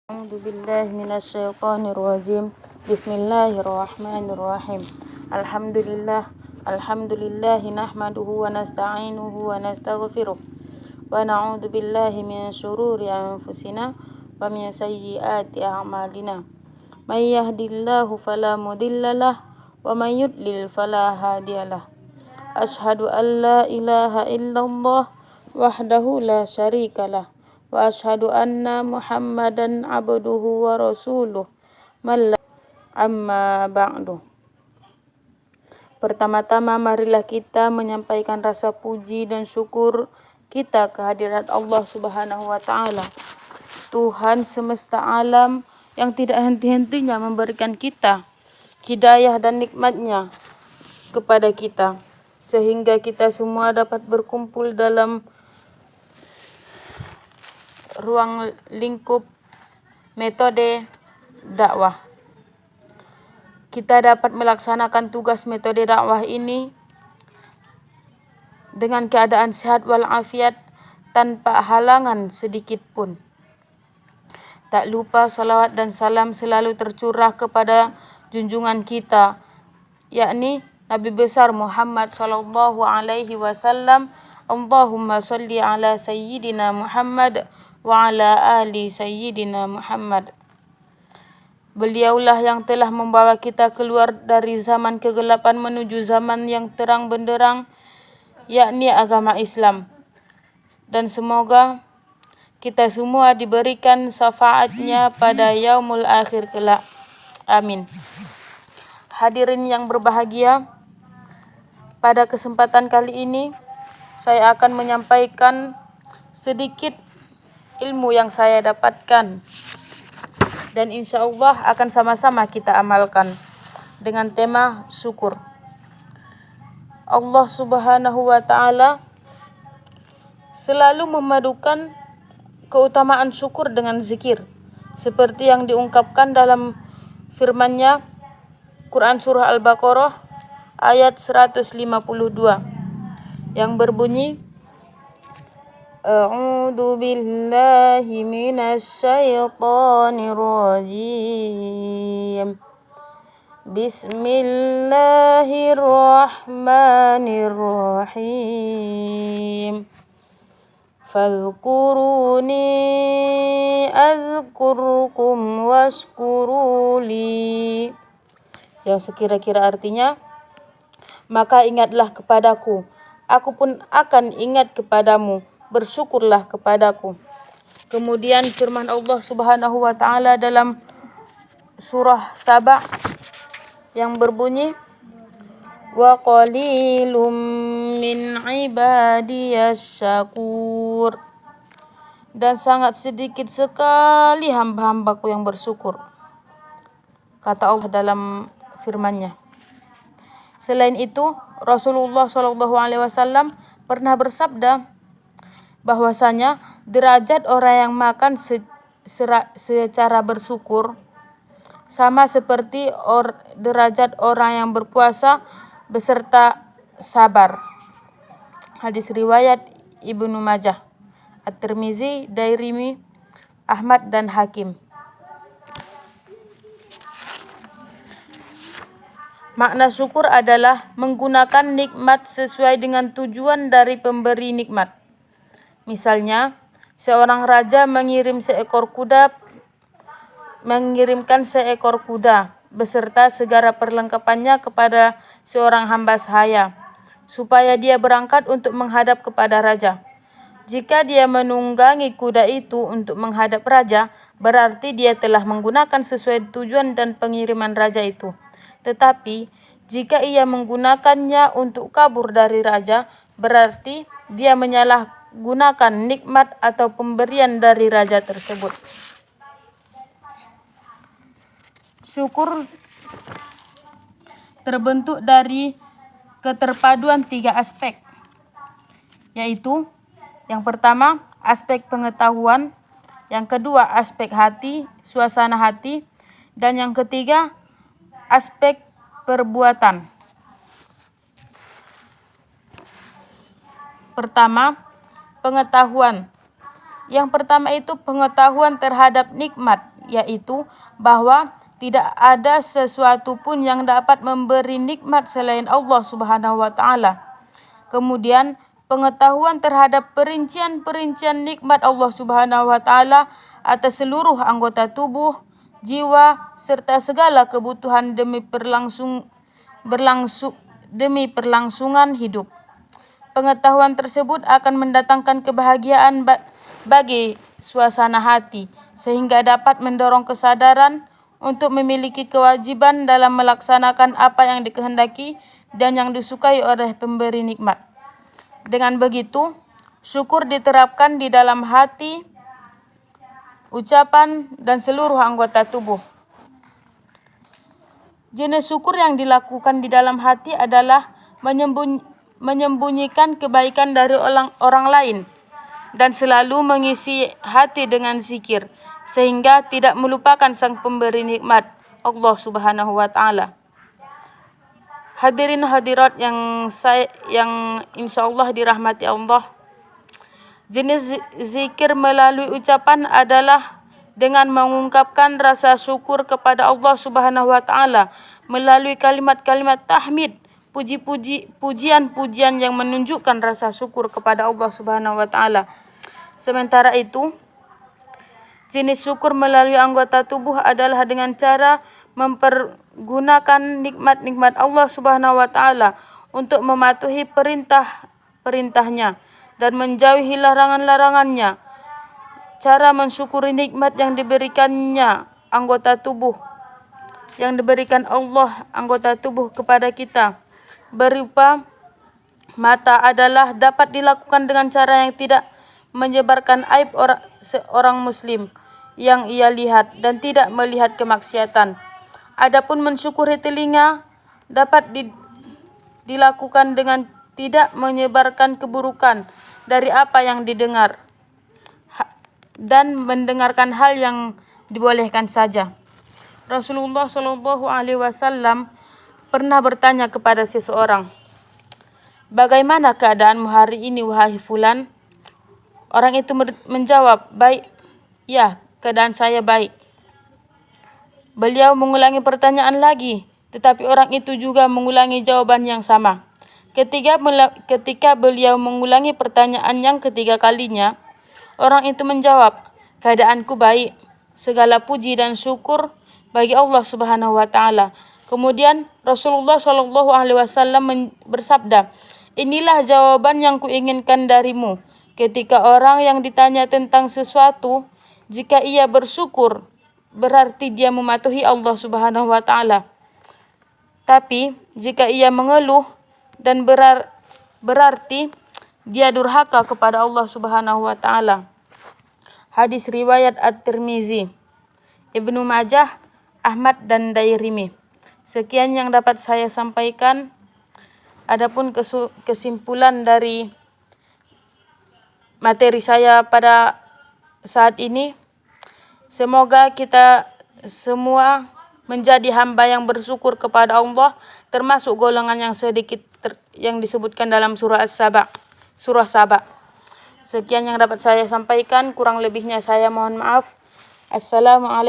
A'udzu billahi minasyaitonir rajim. Bismillahirrahmanirrahim. Alhamdulillahi nahmaduhu wa nasta'inuhu wa nastaghfiruh. Wa na'udzu billahi min syururi anfusina wa min sayyiati a'malina. May yahdihillahu fala mudhillalah wa may yudlil fala hadiyalah. Asyhadu an la ilaha illallah wahdahu la syarikalah. Wa asyhadu anna Muhammadan abduhu wa rasuluh amma ba'du. Pertama-tama marilah kita menyampaikan rasa puji dan syukur kita kehadirat Allah Subhanahu wa taala, Tuhan semesta alam yang tidak henti-hentinya memberikan kita hidayah dan nikmatnya kepada kita sehingga kita semua dapat berkumpul dalam ruang lingkup metode dakwah. Kita dapat melaksanakan tugas metode dakwah ini dengan keadaan sehat walafiat tanpa halangan sedikit pun. Tak lupa salawat dan salam selalu tercurah kepada junjungan kita, yakni Nabi besar Muhammad sallallahu alaihi wasallam. Allahumma shalli ala sayyidina Muhammad wa ala ali sayyidina Muhammad. Beliaulah yang telah membawa kita keluar dari zaman kegelapan menuju zaman yang terang benderang, yakni agama Islam. Dan semoga kita semua diberikan syafaatnya pada yaumul akhir kelak. Amin. Hadirin yang berbahagia, pada kesempatan kali ini saya akan menyampaikan sedikit ilmu yang saya dapatkan dan insya Allah akan sama-sama kita amalkan dengan tema syukur. Allah Subhanahu wa taala selalu memadukan keutamaan syukur dengan zikir seperti yang diungkapkan dalam firman-Nya Quran surah Al-Baqarah ayat 152 yang berbunyi, A'udzu billahi minasy syaithanir rajim. Bismillahirrahmanirrahim. Fadhkuruni adzkurkum washkuruli. Yang sekira-kira artinya, maka ingatlah kepadaku, aku pun akan ingat kepadamu, bersyukurlah kepadaku. Kemudian firman Allah Subhanahu wa taala dalam surah Saba yang berbunyi, wa qalilum min ibadiyas syakur. Dan sangat sedikit sekali hamba-hambaku yang bersyukur, kata Allah dalam firman-Nya. Selain itu, Rasulullah SAW pernah bersabda bahwasanya derajat orang yang makan secara bersyukur sama seperti derajat orang yang berpuasa beserta sabar. Hadis riwayat Ibnu Majah, At-Tirmizi, Dairimi, Ahmad dan Hakim. Makna syukur adalah menggunakan nikmat sesuai dengan tujuan dari pemberi nikmat. Misalnya, seorang raja mengirimkan seekor kuda beserta segala perlengkapannya kepada seorang hamba sahaya supaya dia berangkat untuk menghadap kepada raja. Jika dia menunggangi kuda itu untuk menghadap raja, berarti dia telah menggunakan sesuai tujuan dan pengiriman raja itu. Tetapi jika ia menggunakannya untuk kabur dari raja, berarti dia menyalahgunakan nikmat atau pemberian dari raja tersebut. Syukur terbentuk dari keterpaduan 3 aspek, yaitu yang pertama aspek pengetahuan, yang kedua aspek hati, suasana hati, dan yang ketiga aspek perbuatan. Pertama, pengetahuan. Yang pertama itu pengetahuan terhadap nikmat yaitu bahwa tidak ada sesuatu pun yang dapat memberi nikmat selain Allah Subhanahu wa taala. Kemudian pengetahuan terhadap perincian-perincian nikmat Allah Subhanahu wa taala atas seluruh anggota tubuh, jiwa serta segala kebutuhan demi perlangsungan hidup. Pengetahuan tersebut akan mendatangkan kebahagiaan bagi suasana hati, sehingga dapat mendorong kesadaran untuk memiliki kewajiban dalam melaksanakan apa yang dikehendaki dan yang disukai oleh pemberi nikmat. Dengan begitu, syukur diterapkan di dalam hati, ucapan, dan seluruh anggota tubuh. Jenis syukur yang dilakukan di dalam hati adalah menyembunyikan kebaikan dari orang lain dan selalu mengisi hati dengan zikir, sehingga tidak melupakan sang pemberi nikmat, Allah Subhanahu wa taala. Hadirin hadirat yang insyaallah dirahmati Allah. Jenis zikir melalui ucapan adalah dengan mengungkapkan rasa syukur kepada Allah Subhanahu wa taala melalui kalimat-kalimat tahmid, pujian-pujian yang menunjukkan rasa syukur kepada Allah Subhanahu wa taala. Sementara itu, jenis syukur melalui anggota tubuh adalah dengan cara mempergunakan nikmat-nikmat Allah Subhanahu wa taala untuk mematuhi perintah-perintahnya dan menjauhi larangan-larangannya. Cara mensyukuri nikmat yang diberikannya anggota tubuh, yang diberikan Allah anggota tubuh kepada kita berupa mata adalah dapat dilakukan dengan cara yang tidak menyebarkan aib seorang muslim yang ia lihat dan tidak melihat kemaksiatan. Adapun mensyukuri telinga dapat dilakukan dengan tidak menyebarkan keburukan dari apa yang didengar dan mendengarkan hal yang dibolehkan saja. Rasulullah Shallallahu Alaihi Wasallam pernah bertanya kepada seseorang, "Bagaimana keadaanmu hari ini, wahai fulan?" Orang itu menjawab, "Baik, ya, keadaan saya baik." Beliau mengulangi pertanyaan lagi, tetapi orang itu juga mengulangi jawaban yang sama. Ketika beliau mengulangi pertanyaan yang ketiga kalinya, orang itu menjawab, "Keadaanku baik, segala puji dan syukur bagi Allah Subhanahu wa taala." Kemudian Rasulullah Shallallahu Alaihi Wasallam bersabda, "Inilah jawaban yang kuinginkan darimu. Ketika orang yang ditanya tentang sesuatu, jika ia bersyukur, berarti dia mematuhi Allah Subhanahu wa taala. Tapi jika ia mengeluh dan berarti dia durhaka kepada Allah Subhanahu wa taala." Hadis riwayat At-Tirmizi, Ibnu Majah, Ahmad dan Dairimi. Sekian yang dapat saya sampaikan. Adapun kesimpulan dari materi saya pada saat ini, semoga kita semua menjadi hamba yang bersyukur kepada Allah, termasuk golongan yang sedikit yang disebutkan dalam surah Saba. Sekian yang dapat saya sampaikan, kurang lebihnya saya mohon maaf. Assalamualaikum.